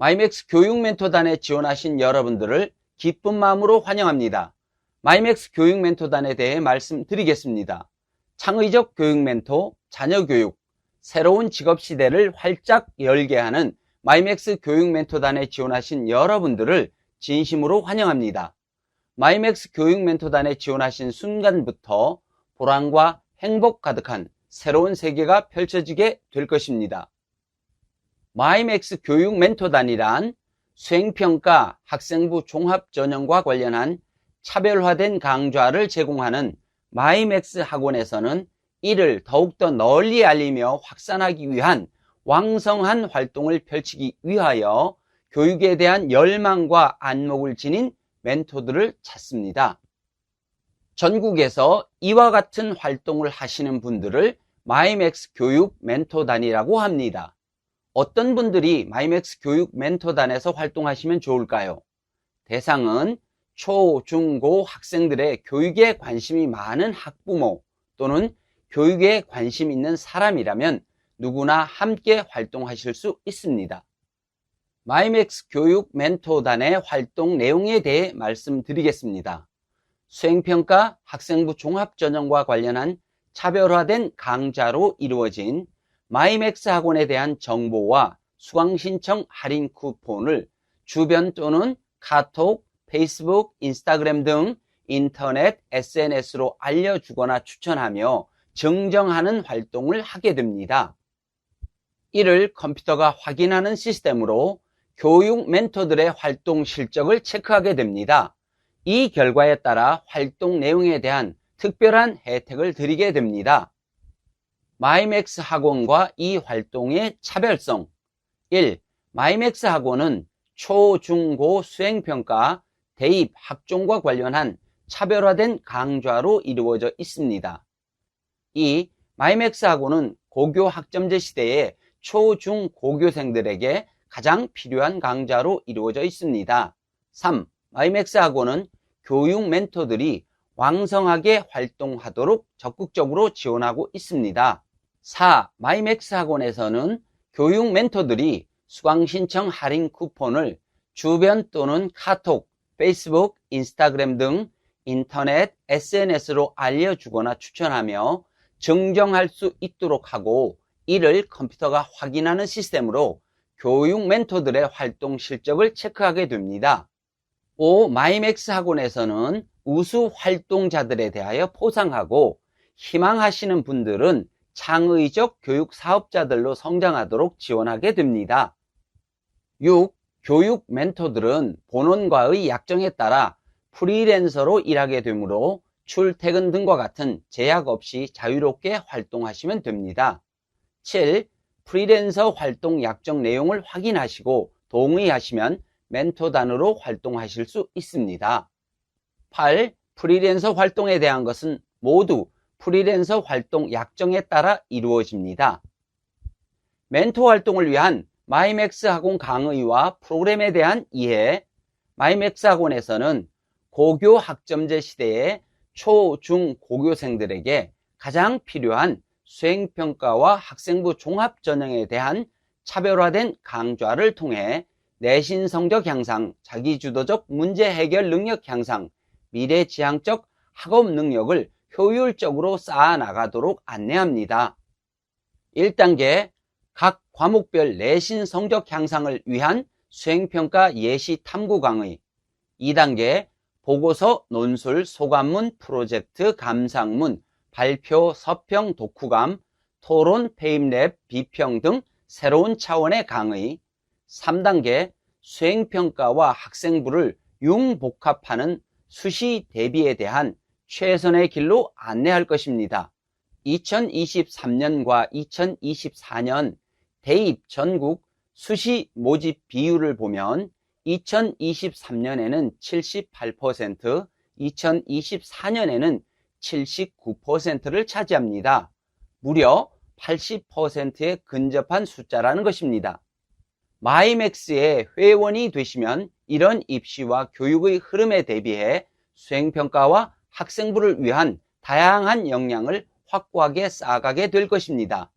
마이맥스 교육 멘토단에 지원하신 여러분들을 기쁜 마음으로 환영합니다. 마이맥스 교육 멘토단에 대해 말씀드리겠습니다. 창의적 교육 멘토, 자녀 교육, 새로운 직업 시대를 활짝 열게 하는 마이맥스 교육 멘토단에 지원하신 여러분들을 진심으로 환영합니다. 마이맥스 교육 멘토단에 지원하신 순간부터 보람과 행복 가득한 새로운 세계가 펼쳐지게 될 것입니다. 마이맥스 교육 멘토단이란 수행평가 학생부 종합전형과 관련한 차별화된 강좌를 제공하는 마이맥스 학원에서는 이를 더욱더 널리 알리며 확산하기 위한 왕성한 활동을 펼치기 위하여 교육에 대한 열망과 안목을 지닌 멘토들을 찾습니다. 전국에서 이와 같은 활동을 하시는 분들을 마이맥스 교육 멘토단이라고 합니다. 어떤 분들이 마이맥스 교육 멘토단에서 활동하시면 좋을까요? 대상은 초, 중, 고 학생들의 교육에 관심이 많은 학부모 또는 교육에 관심 있는 사람이라면 누구나 함께 활동하실 수 있습니다. 마이맥스 교육 멘토단의 활동 내용에 대해 말씀드리겠습니다. 수행평가 학생부 종합전형과 관련한 차별화된 강좌로 이루어진 마이맥스 학원에 대한 정보와 수강신청 할인 쿠폰을 주변 또는 카톡, 페이스북, 인스타그램 등 인터넷 SNS로 알려주거나 추천하며 증정하는 활동을 하게 됩니다. 이를 컴퓨터가 확인하는 시스템으로 교육 멘토들의 활동 실적을 체크하게 됩니다. 이 결과에 따라 활동 내용에 대한 특별한 혜택을 드리게 됩니다. 마이맥스 학원과 이 활동의 차별성 1. 마이맥스 학원은 초, 중, 고 수행평가, 대입, 학종과 관련한 차별화된 강좌로 이루어져 있습니다. 2. 마이맥스 학원은 고교 학점제 시대의 초, 중, 고교생들에게 가장 필요한 강좌로 이루어져 있습니다. 3. 마이맥스 학원은 교육 멘토들이 왕성하게 활동하도록 적극적으로 지원하고 있습니다. 4. 마이맥스 학원에서는 교육 멘토들이 수강 신청 할인 쿠폰을 주변 또는 카톡, 페이스북, 인스타그램 등 인터넷 SNS로 알려주거나 추천하며 증정할 수 있도록 하고 이를 컴퓨터가 확인하는 시스템으로 교육 멘토들의 활동 실적을 체크하게 됩니다. 5. 마이맥스 학원에서는 우수 활동자들에 대하여 포상하고 희망하시는 분들은 창의적 교육 사업자들로 성장하도록 지원하게 됩니다. 6. 교육 멘토들은 본원과의 약정에 따라 프리랜서로 일하게 되므로 출퇴근 등과 같은 제약 없이 자유롭게 활동하시면 됩니다. 7. 프리랜서 활동 약정 내용을 확인하시고 동의하시면 멘토단으로 활동하실 수 있습니다. 8. 프리랜서 활동에 대한 것은 모두 프리랜서 활동 약정에 따라 이루어집니다. 멘토 활동을 위한 마이맥스 학원 강의와 프로그램에 대한 이해. 마이맥스 학원에서는 고교 학점제 시대의 초, 중, 고교생들에게 가장 필요한 수행평가와 학생부 종합전형에 대한 차별화된 강좌를 통해 내신 성적 향상, 자기주도적 문제 해결 능력 향상, 미래지향적 학업 능력을 효율적으로 쌓아나가도록 안내합니다. 1단계 각 과목별 내신 성적 향상을 위한 수행평가 예시 탐구 강의. 2단계 보고서, 논술, 소감문, 프로젝트, 감상문, 발표, 서평, 독후감, 토론, 페임랩, 비평 등 새로운 차원의 강의. 3단계 수행평가와 학생부를 융복합하는 수시 대비에 대한 최선의 길로 안내할 것입니다. 2023년과 2024년 대입 전국 수시 모집 비율을 보면 2023년에는 78%, 2024년에는 79%를 차지합니다. 무려 80%에 근접한 숫자라는 것입니다. 마이맥스의 회원이 되시면 이런 입시와 교육의 흐름에 대비해 수행평가와 학생부를 위한 다양한 역량을 확고하게 쌓아가게 될 것입니다.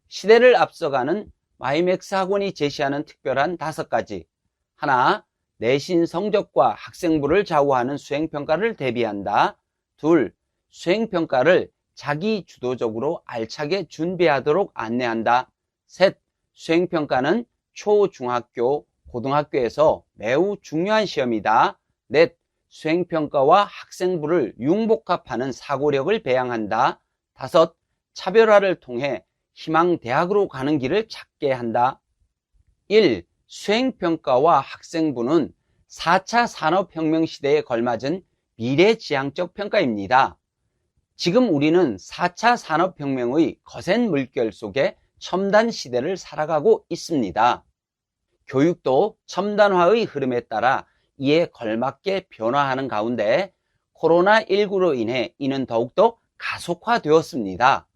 시대를 앞서가는 마이맥스 학원이 제시하는 특별한 5가지. 하나, 내신 성적과 학생부를 좌우하는 수행평가를 대비한다. 둘, 수행평가를 자기 주도적으로 알차게 준비하도록 안내한다. 셋, 수행평가는 초, 중학교, 고등학교에서 매우 중요한 시험이다. 넷, 수행평가와 학생부를 융복합하는 사고력을 배양한다. 다섯, 차별화를 통해 희망대학으로 가는 길을 찾게 한다. 1. 수행평가와 학생부는 4차 산업혁명 시대에 걸맞은 미래지향적 평가입니다. 지금 우리는 4차 산업혁명의 거센 물결 속에 첨단 시대를 살아가고 있습니다. 교육도 첨단화의 흐름에 따라 이에 걸맞게 변화하는 가운데 코로나19로 인해 이는 더욱더 가속화되었습니다.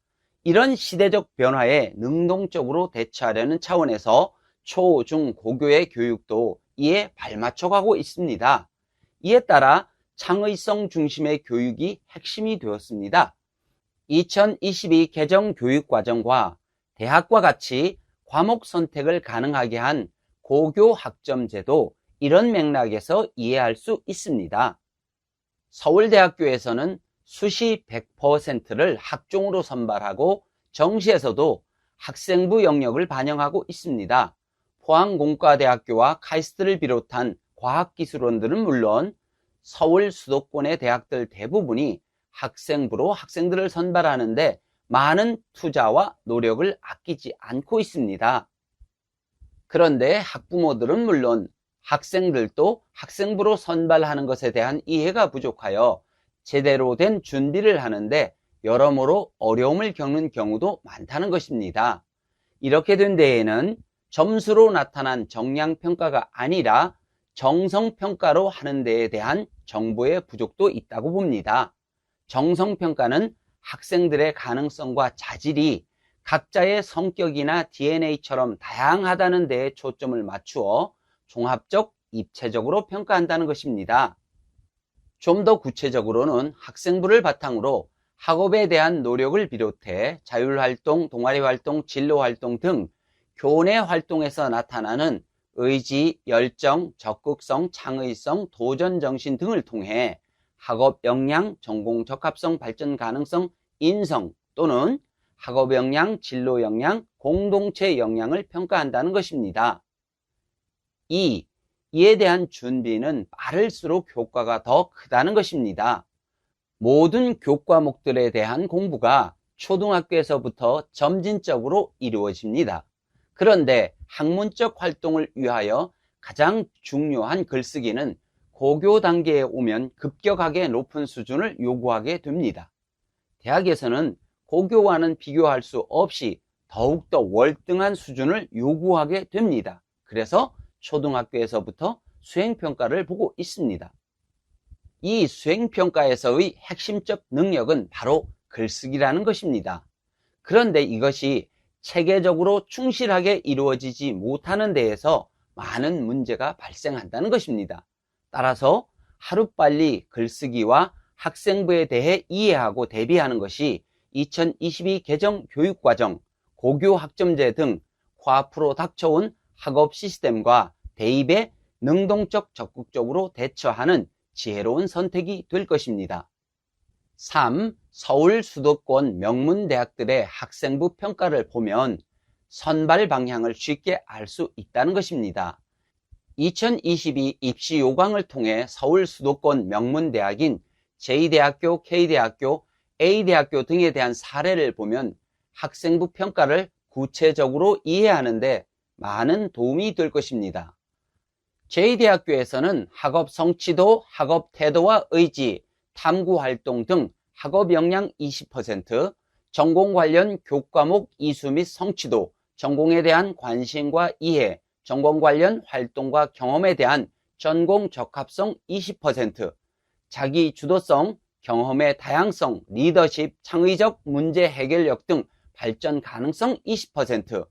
이런 시대적 변화에 능동적으로 대처하려는 차원에서 초, 중, 고교의 교육도 이에 발맞춰가고 있습니다. 이에 따라 창의성 중심의 교육이 핵심이 되었습니다. 2022 개정 교육과정과 대학과 같이 과목 선택을 가능하게 한 고교 학점제도 이런 맥락에서 이해할 수 있습니다. 서울대학교에서는 수시 100%를 학종으로 선발하고 정시에서도 학생부 영역을 반영하고 있습니다. 포항공과대학교와 카이스트를 비롯한 과학기술원들은 물론 서울 수도권의 대학들 대부분이 학생부로 학생들을 선발하는데 많은 투자와 노력을 아끼지 않고 있습니다. 그런데 학부모들은 물론 학생들도 학생부로 선발하는 것에 대한 이해가 부족하여 제대로 된 준비를 하는데 여러모로 어려움을 겪는 경우도 많다는 것입니다. 이렇게 된 데에는 점수로 나타난 정량평가가 아니라 정성평가로 하는 데에 대한 정보의 부족도 있다고 봅니다. 정성평가는 학생들의 가능성과 자질이 각자의 성격이나 DNA처럼 다양하다는 데에 초점을 맞추어 종합적, 입체적으로 평가한다는 것입니다. 좀 더 구체적으로는 학생부를 바탕으로 학업에 대한 노력을 비롯해 자율활동, 동아리활동, 진로활동 등 교내 활동에서 나타나는 의지, 열정, 적극성, 창의성, 도전정신 등을 통해 학업 역량, 전공 적합성, 발전 가능성, 인성 또는 학업 역량, 진로 역량, 공동체 역량을 평가한다는 것입니다. 2. 이에 대한 준비는 빠를수록 효과가 더 크다는 것입니다. 모든 교과목들에 대한 공부가 초등학교에서부터 점진적으로 이루어집니다. 그런데 학문적 활동을 위하여 가장 중요한 글쓰기는 고교 단계에 오면 급격하게 높은 수준을 요구하게 됩니다. 대학에서는 고교와는 비교할 수 없이 더욱더 월등한 수준을 요구하게 됩니다. 그래서 초등학교에서부터 수행평가를 보고 있습니다. 이 수행평가에서의 핵심적 능력은 바로 글쓰기라는 것입니다. 그런데 이것이 체계적으로 충실하게 이루어지지 못하는 데에서 많은 문제가 발생한다는 것입니다. 따라서 하루빨리 글쓰기와 학생부에 대해 이해하고 대비하는 것이 2022 개정 교육과정, 고교 학점제 등 코앞으로 닥쳐온 학업 시스템과 대입에 능동적 적극적으로 대처하는 지혜로운 선택이 될 것입니다. 3. 서울 수도권 명문대학들의 학생부 평가를 보면 선발 방향을 쉽게 알 수 있다는 것입니다. 2022 입시 요강을 통해 서울 수도권 명문대학인 J대학교, K대학교, A대학교 등에 대한 사례를 보면 학생부 평가를 구체적으로 이해하는데 많은 도움이 될 것입니다. J대학교에서는 학업 성취도, 학업 태도와 의지, 탐구활동 등 학업 역량 20%, 전공 관련 교과목 이수 및 성취도, 전공에 대한 관심과 이해, 전공 관련 활동과 경험에 대한 전공 적합성 20%, 자기 주도성, 경험의 다양성, 리더십, 창의적 문제 해결력 등 발전 가능성 20%,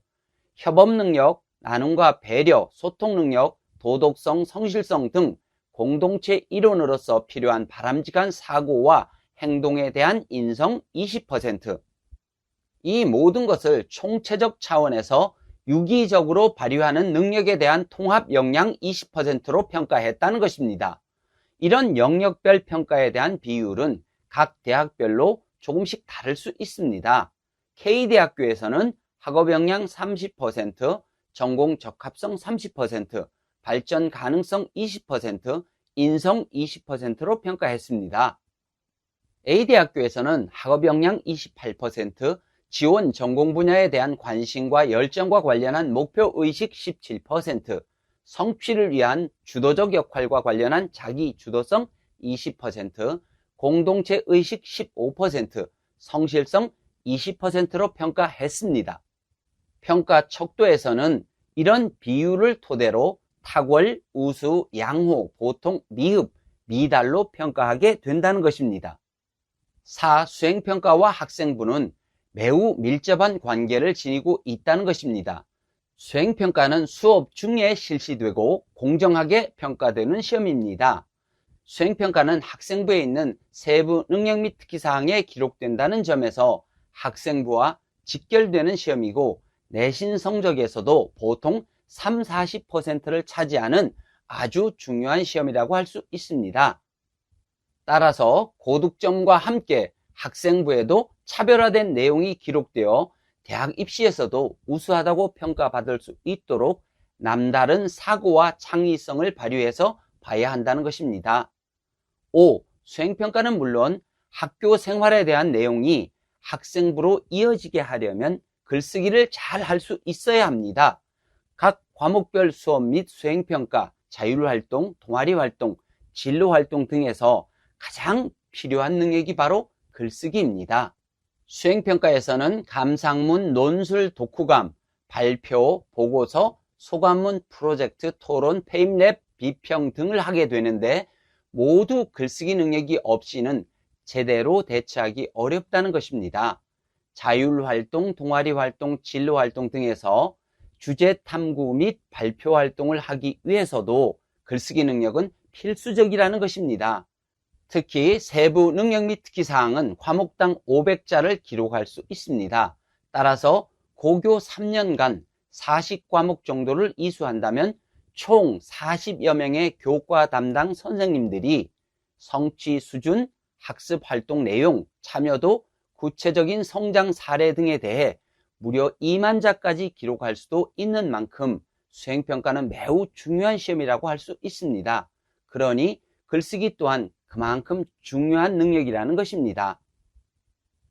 협업 능력, 나눔과 배려, 소통 능력, 도덕성, 성실성 등 공동체 일원으로서 필요한 바람직한 사고와 행동에 대한 인성 20%. 이 모든 것을 총체적 차원에서 유기적으로 발휘하는 능력에 대한 통합 역량 20%로 평가했다는 것입니다. 이런 영역별 평가에 대한 비율은 각 대학별로 조금씩 다를 수 있습니다. K대학교에서는 학업 역량 30%, 전공 적합성 30%, 발전 가능성 20%, 인성 20%로 평가했습니다. A대학교에서는 학업 역량 28%, 지원 전공 분야에 대한 관심과 열정과 관련한 목표의식 17%, 성취를 위한 주도적 역할과 관련한 자기 주도성 20%, 공동체 의식 15%, 성실성 20%로 평가했습니다. 평가 척도에서는 이런 비율을 토대로 탁월, 우수, 양호, 보통, 미흡, 미달로 평가하게 된다는 것입니다. 4. 수행평가와 학생부는 매우 밀접한 관계를 지니고 있다는 것입니다. 수행평가는 수업 중에 실시되고 공정하게 평가되는 시험입니다. 수행평가는 학생부에 있는 세부 능력 및 특기사항에 기록된다는 점에서 학생부와 직결되는 시험이고 내신 성적에서도 보통 30-40%를 차지하는 아주 중요한 시험이라고 할 수 있습니다. 따라서 고득점과 함께 학생부에도 차별화된 내용이 기록되어 대학 입시에서도 우수하다고 평가받을 수 있도록 남다른 사고와 창의성을 발휘해서 봐야 한다는 것입니다. 5. 수행평가는 물론 학교 생활에 대한 내용이 학생부로 이어지게 하려면 글쓰기를 잘 할 수 있어야 합니다. 각 과목별 수업 및 수행평가, 자율활동, 동아리활동, 진로활동 등에서 가장 필요한 능력이 바로 글쓰기입니다. 수행평가에서는 감상문, 논술, 독후감, 발표, 보고서, 소감문, 프로젝트, 토론, 페임랩, 비평 등을 하게 되는데 모두 글쓰기 능력이 없이는 제대로 대처하기 어렵다는 것입니다. 자율활동, 동아리활동, 진로활동 등에서 주제 탐구 및 발표 활동을 하기 위해서도 글쓰기 능력은 필수적이라는 것입니다. 특히 세부 능력 및 특기사항은 과목당 500자를 기록할 수 있습니다. 따라서 고교 3년간 40과목 정도를 이수한다면 총 40여 명의 교과 담당 선생님들이 성취 수준, 학습 활동 내용, 참여도, 구체적인 성장 사례 등에 대해 무려 2만 자까지 기록할 수도 있는 만큼 수행평가는 매우 중요한 시험이라고 할 수 있습니다. 그러니 글쓰기 또한 그만큼 중요한 능력이라는 것입니다.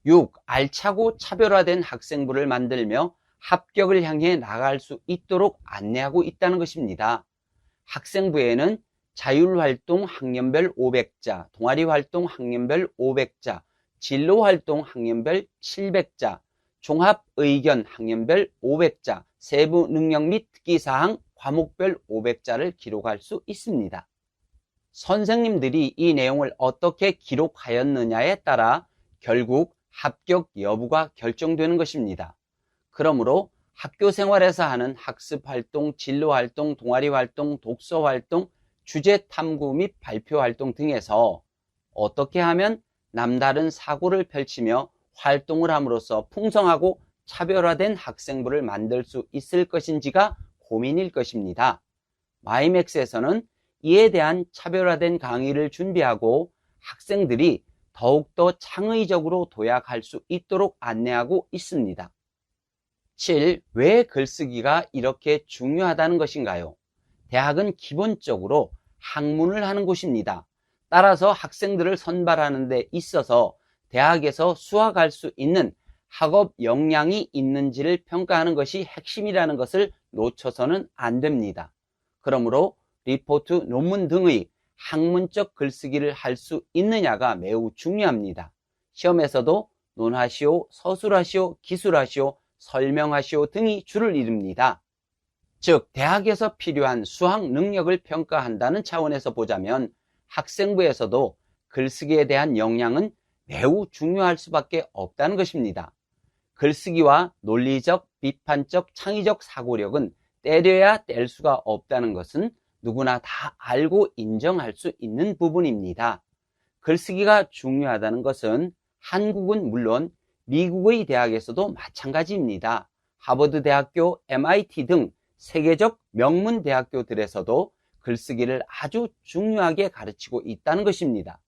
6. 알차고 차별화된 학생부를 만들며 합격을 향해 나아갈 수 있도록 안내하고 있다는 것입니다. 학생부에는 자율활동 학년별 500자, 동아리활동 학년별 500자, 진로활동 학년별 700자, 종합의견 학년별 500자, 세부 능력 및 특기사항 과목별 500자를 기록할 수 있습니다. 선생님들이 이 내용을 어떻게 기록하였느냐에 따라 결국 합격 여부가 결정되는 것입니다. 그러므로 학교 생활에서 하는 학습활동, 진로활동, 동아리활동, 독서활동, 주제 탐구 및 발표활동 등에서 어떻게 하면 남다른 사고를 펼치며 활동을 함으로써 풍성하고 차별화된 학생부를 만들 수 있을 것인지가 고민일 것입니다. 마이맥스에서는 이에 대한 차별화된 강의를 준비하고 학생들이 더욱더 창의적으로 도약할 수 있도록 안내하고 있습니다. 7. 왜 글쓰기가 이렇게 중요하다는 것인가요? 대학은 기본적으로 학문을 하는 곳입니다. 따라서 학생들을 선발하는 데 있어서 대학에서 수학할 수 있는 학업 역량이 있는지를 평가하는 것이 핵심이라는 것을 놓쳐서는 안 됩니다. 그러므로 리포트, 논문 등의 학문적 글쓰기를 할 수 있느냐가 매우 중요합니다. 시험에서도 논하시오, 서술하시오, 기술하시오, 설명하시오 등이 주를 이룹니다. 즉 대학에서 필요한 수학 능력을 평가한다는 차원에서 보자면 학생부에서도 글쓰기에 대한 역량은 매우 중요할 수밖에 없다는 것입니다. 글쓰기와 논리적, 비판적, 창의적 사고력은 때려야 뗄 수가 없다는 것은 누구나 다 알고 인정할 수 있는 부분입니다. 글쓰기가 중요하다는 것은 한국은 물론 미국의 대학에서도 마찬가지입니다. 하버드 대학교, MIT 등 세계적 명문 대학교들에서도 글쓰기를 아주 중요하게 가르치고 있다는 것입니다.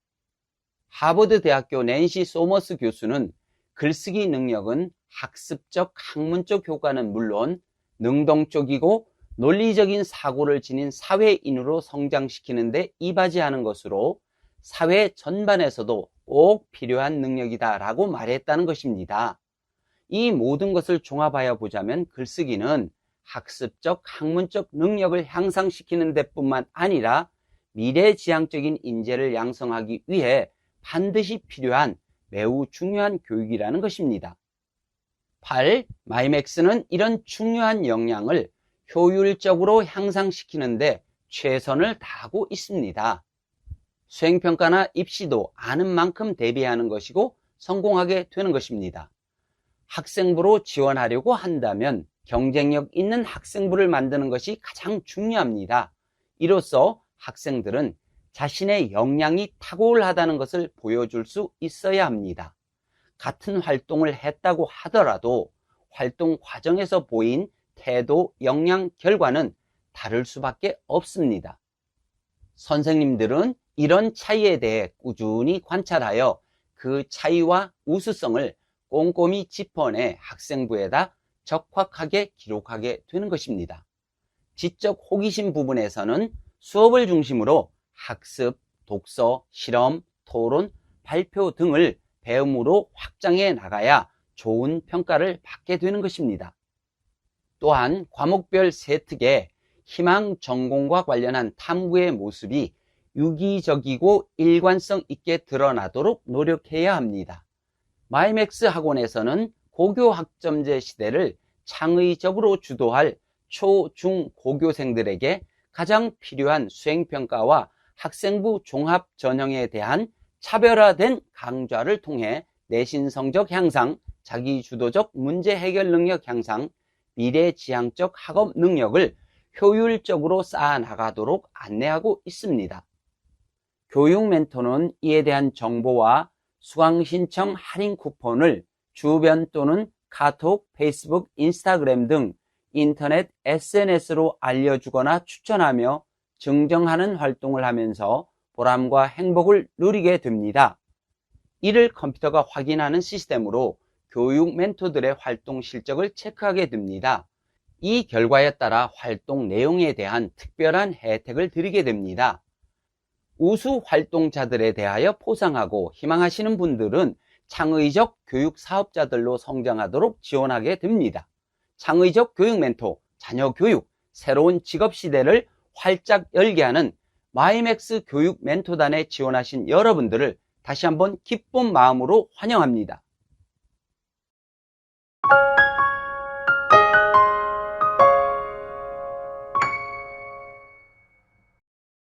하버드 대학교 낸시 소머스 교수는 글쓰기 능력은 학습적, 학문적 효과는 물론 능동적이고 논리적인 사고를 지닌 사회인으로 성장시키는 데 이바지하는 것으로 사회 전반에서도 꼭 필요한 능력이다 라고 말했다는 것입니다. 이 모든 것을 종합하여 보자면 글쓰기는 학습적, 학문적 능력을 향상시키는 데뿐만 아니라 미래지향적인 인재를 양성하기 위해 반드시 필요한 매우 중요한 교육이라는 것입니다. 8. 마이맥스는 이런 중요한 역량을 효율적으로 향상시키는데 최선을 다하고 있습니다. 수행평가나 입시도 아는 만큼 대비하는 것이고 성공하게 되는 것입니다. 학생부로 지원하려고 한다면 경쟁력 있는 학생부를 만드는 것이 가장 중요합니다. 이로써 학생들은 자신의 역량이 탁월하다는 것을 보여줄 수 있어야 합니다. 같은 활동을 했다고 하더라도 활동 과정에서 보인 태도, 역량, 결과는 다를 수밖에 없습니다. 선생님들은 이런 차이에 대해 꾸준히 관찰하여 그 차이와 우수성을 꼼꼼히 짚어내 학생부에다 적확하게 기록하게 되는 것입니다. 지적 호기심 부분에서는 수업을 중심으로 학습, 독서, 실험, 토론, 발표 등을 배움으로 확장해 나가야 좋은 평가를 받게 되는 것입니다. 또한 과목별 세특에 희망 전공과 관련한 탐구의 모습이 유기적이고 일관성 있게 드러나도록 노력해야 합니다. 마이맥스 학원에서는 고교 학점제 시대를 창의적으로 주도할 초, 중, 고교생들에게 가장 필요한 수행평가와 학생부 종합 전형에 대한 차별화된 강좌를 통해 내신 성적 향상, 자기주도적 문제 해결 능력 향상, 미래지향적 학업 능력을 효율적으로 쌓아나가도록 안내하고 있습니다. 교육 멘토는 이에 대한 정보와 수강 신청 할인 쿠폰을 주변 또는 카톡, 페이스북, 인스타그램 등 인터넷 SNS로 알려주거나 추천하며 증정하는 활동을 하면서 보람과 행복을 누리게 됩니다. 이를 컴퓨터가 확인하는 시스템으로 교육 멘토들의 활동 실적을 체크하게 됩니다. 이 결과에 따라 활동 내용에 대한 특별한 혜택을 드리게 됩니다. 우수 활동자들에 대하여 포상하고 희망하시는 분들은 창의적 교육 사업자들로 성장하도록 지원하게 됩니다. 창의적 교육 멘토, 자녀 교육, 새로운 직업 시대를 활짝 열게 하는 마이맥스 교육 멘토단에 지원하신 여러분들을 다시 한번 기쁜 마음으로 환영합니다.